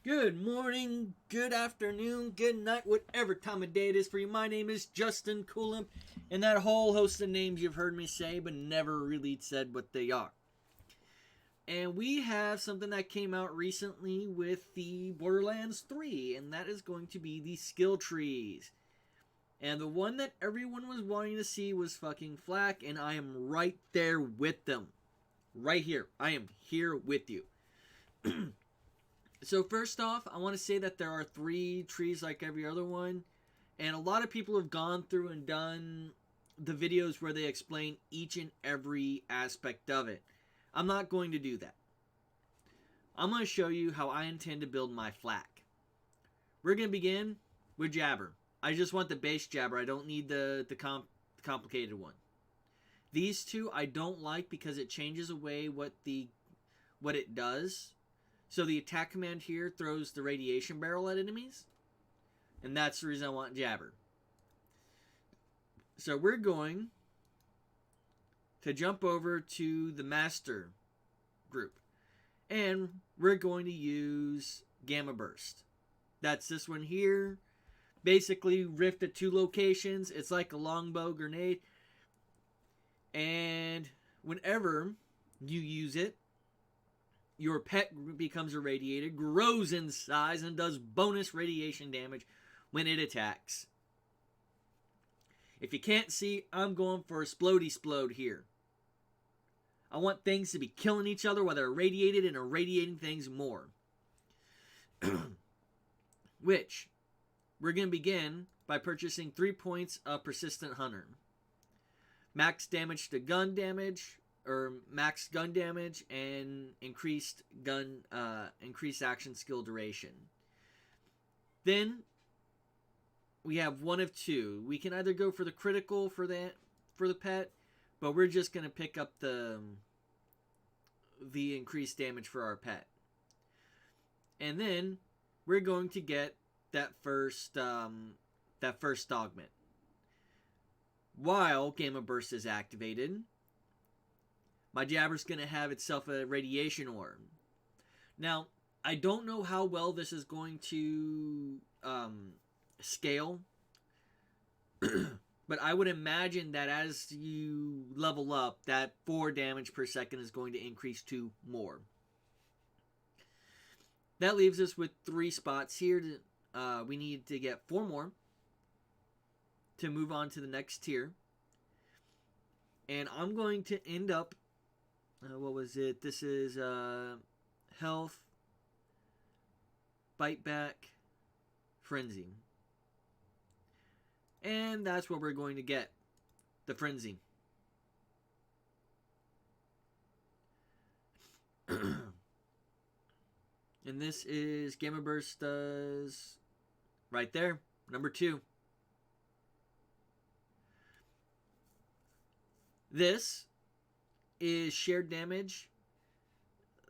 Good morning, good afternoon, good night, whatever time of day it is for you. My name is Justin Coulomb, and that whole host of names you've heard me say but never really said what they are. And we have something that came out recently with the Borderlands 3, and that is going to be the skill trees. And the one that everyone was wanting to see was fucking Fl4k, and I am right there with them. Right here. I am here with you. So first off, I want to say that there are 3 trees like every other one, and a lot of people have gone through and done the videos where they explain each and every aspect of it. I'm not going to do that. I'm going to show you how I intend to build my Fl4k. We're going to begin with Jabber. I just want the base Jabber. I don't need the complicated one. These two I don't like because it changes away what it does. So the attack command here throws the radiation barrel at enemies. And that's the reason I want Jabber. So we're going to jump over to the master group. And we're going to use Gamma Burst. That's this one here. Basically rift at 2 locations. It's like a longbow grenade. And whenever you use it, your pet becomes irradiated, grows in size, and does bonus radiation damage when it attacks. If you can't see, I'm going for a splody-splode here. I want things to be killing each other while they're irradiated and irradiating things more. Which, we're going to begin by purchasing 3 points of Persistent Hunter. Max damage to gun damage, or max gun damage, and increased action skill duration. Then we have one of 2. We can either go for the critical for the pet, but we're just gonna pick up the increased damage for our pet. And then we're going to get that first augment. While Gamma Burst is activated, my Jabber's going to have itself a radiation orb. Now, I don't know how well this is going to scale, but I would imagine that as you level up, that 4 damage per second is going to increase to more. That leaves us with 3 spots here. We need to get 4 more to move on to the next tier. And I'm going to end up, what was it? This is health, bite back, frenzy. And that's what we're going to get, the frenzy. And this is Gamma Burst does right there, number 2. This is shared damage.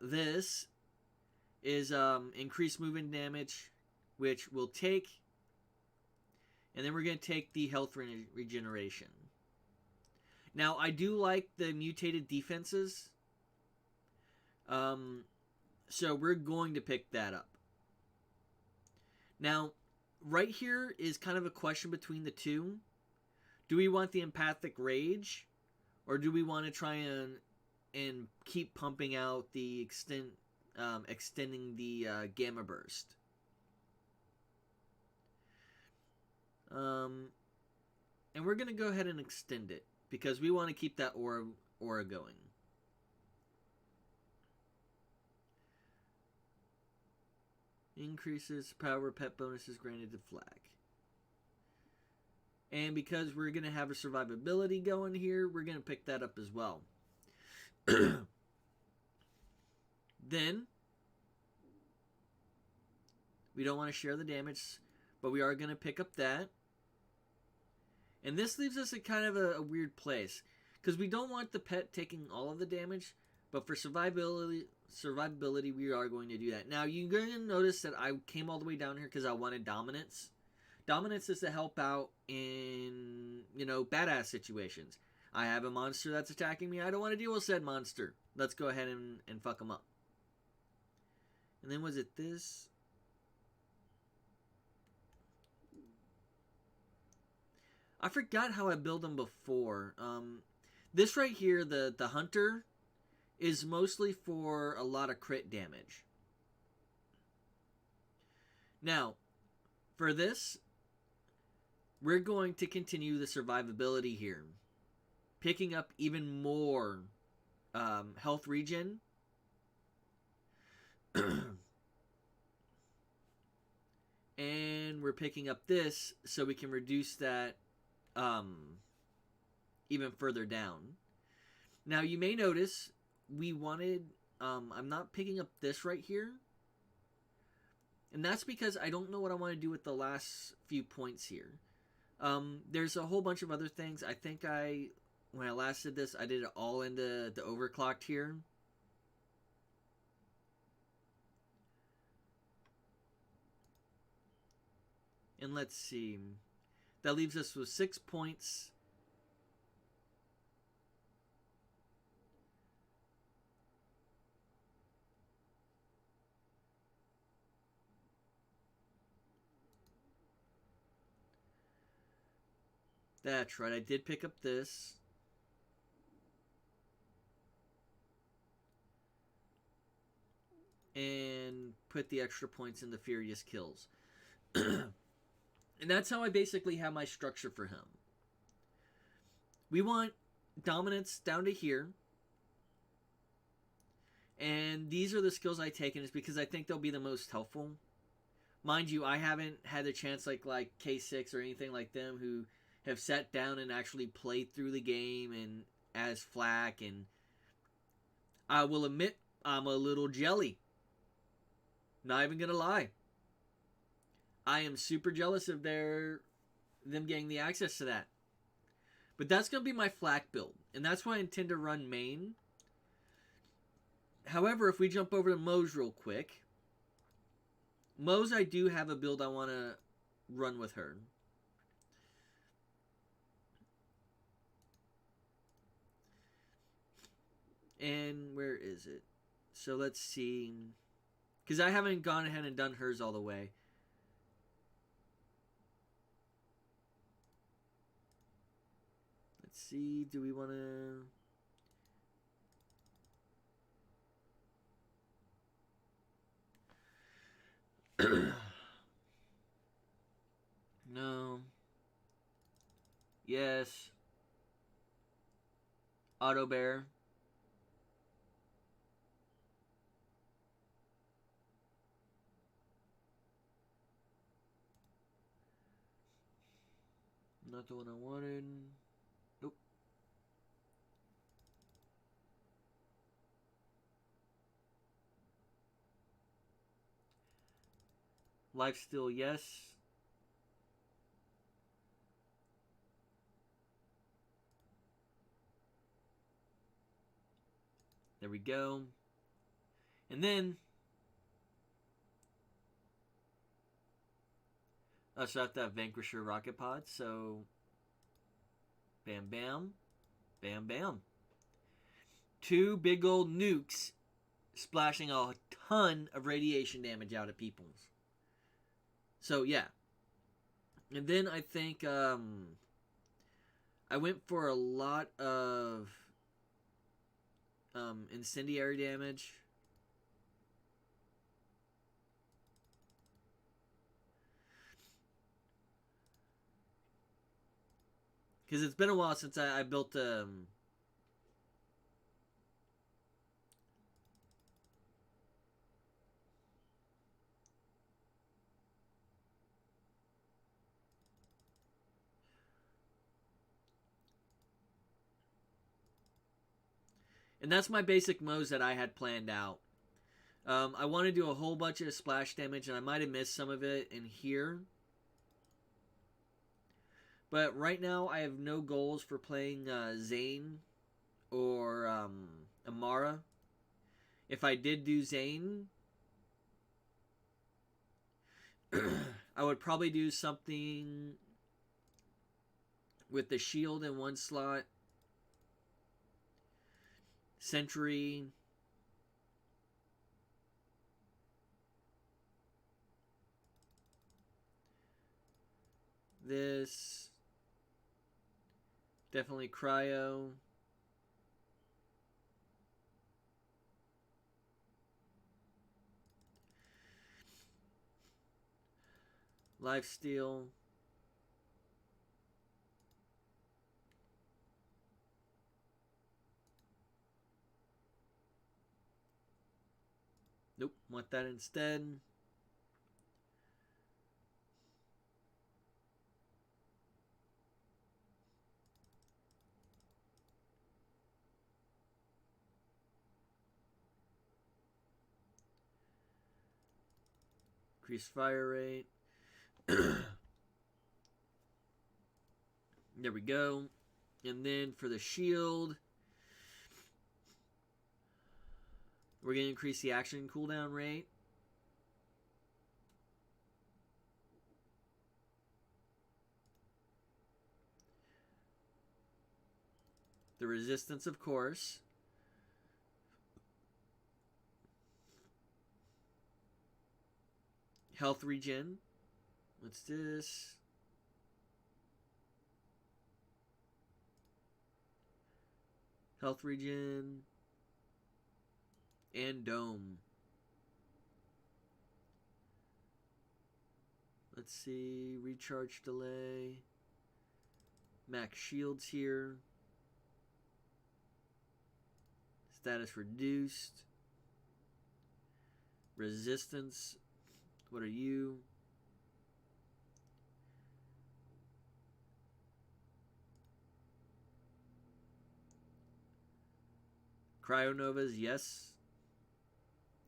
This is increased movement damage, which we'll take. And then we're going to take the health regeneration. Now, I do like the mutated defenses. So we're going to pick that up. Now, right here is kind of a question between the 2. Do we want the empathic rage? Or do we want to try and keep pumping out the extending the Gamma Burst? And we're going to go ahead and extend it because we want to keep that aura going. Increases power pet bonuses granted to Fl4k. And because we're going to have a survivability going here, we're going to pick that up as well. Then, we don't want to share the damage, but we are going to pick up that. And this leaves us in kind of a weird place. Because we don't want the pet taking all of the damage, but for survivability, we are going to do that. Now, you're going to notice that I came all the way down here because I wanted Dominance. Dominance is to help out in, badass situations. I have a monster that's attacking me. I don't want to deal with said monster. Let's go ahead and fuck him up. And then was it this? I forgot how I build them before. This right here, the hunter, is mostly for a lot of crit damage. Now, for this, we're going to continue the survivability here, picking up even more health regen. And we're picking up this so we can reduce that even further down. Now, you may notice we wanted... I'm not picking up this right here. And that's because I don't know what I want to do with the last few points here. There's a whole bunch of other things. I think when I last did this, I did it all into the overclocked here. And let's see. That leaves us with 6 points. That's right, I did pick up this. And put the extra points in the Furious Kills. And that's how I basically have my structure for him. We want dominance down to here. And these are the skills I taken, is because I think they'll be the most helpful. Mind you, I haven't had the chance like K6 or anything like them who have sat down and actually played through the game and as Fl4k, and I will admit I'm a little jelly. Not even gonna lie. I am super jealous of them getting the access to that. But that's gonna be my Fl4k build, and that's why I intend to run main. However, if we jump over to Moze real quick, Moze, I do have a build I want to run with her. And where is it? So let's see. Because I haven't gone ahead and done hers all the way. Let's see. Do we want to... No. Yes. Auto bear. Not the one I wanted. Nope. Lifesteal, yes. There we go. And then I also have to have Vanquisher rocket pod, so bam bam, bam bam. 2 big old nukes splashing a ton of radiation damage out of people. So yeah. And then I think I went for a lot of incendiary damage. Because it's been a while since I built and that's my basic Moze that I had planned out. I want to do a whole bunch of splash damage, and I might have missed some of it in here. But right now, I have no goals for playing Zane or Amara. If I did do Zane, I would probably do something with the shield in one slot, Sentry, this, Definitely cryo. Lifesteal. Nope, want that instead. Increase fire rate. There we go. And then for the shield, we're going to increase the action cooldown rate. The resistance, of course. Health regen. What's this? Health regen. And dome. Let's see. Recharge delay. Max shields here. Status reduced. Resistance. What are you? Cryonovas, yes.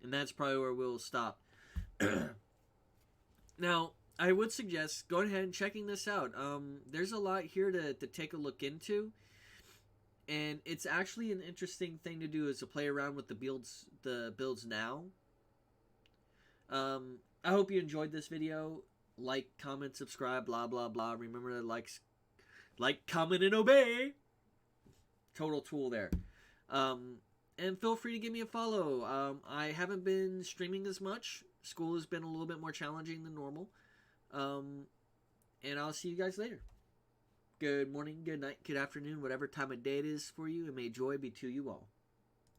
And that's probably where we'll stop. Now, I would suggest going ahead and checking this out. There's a lot here to take a look into. And it's actually an interesting thing to do is to play around with the builds now. I hope you enjoyed this video. Like, comment, subscribe, blah, blah, blah. Remember to like, comment, and obey. Total tool there. And feel free to give me a follow. I haven't been streaming as much. School has been a little bit more challenging than normal. And I'll see you guys later. Good morning, good night, good afternoon, whatever time of day it is for you, and may joy be to you all.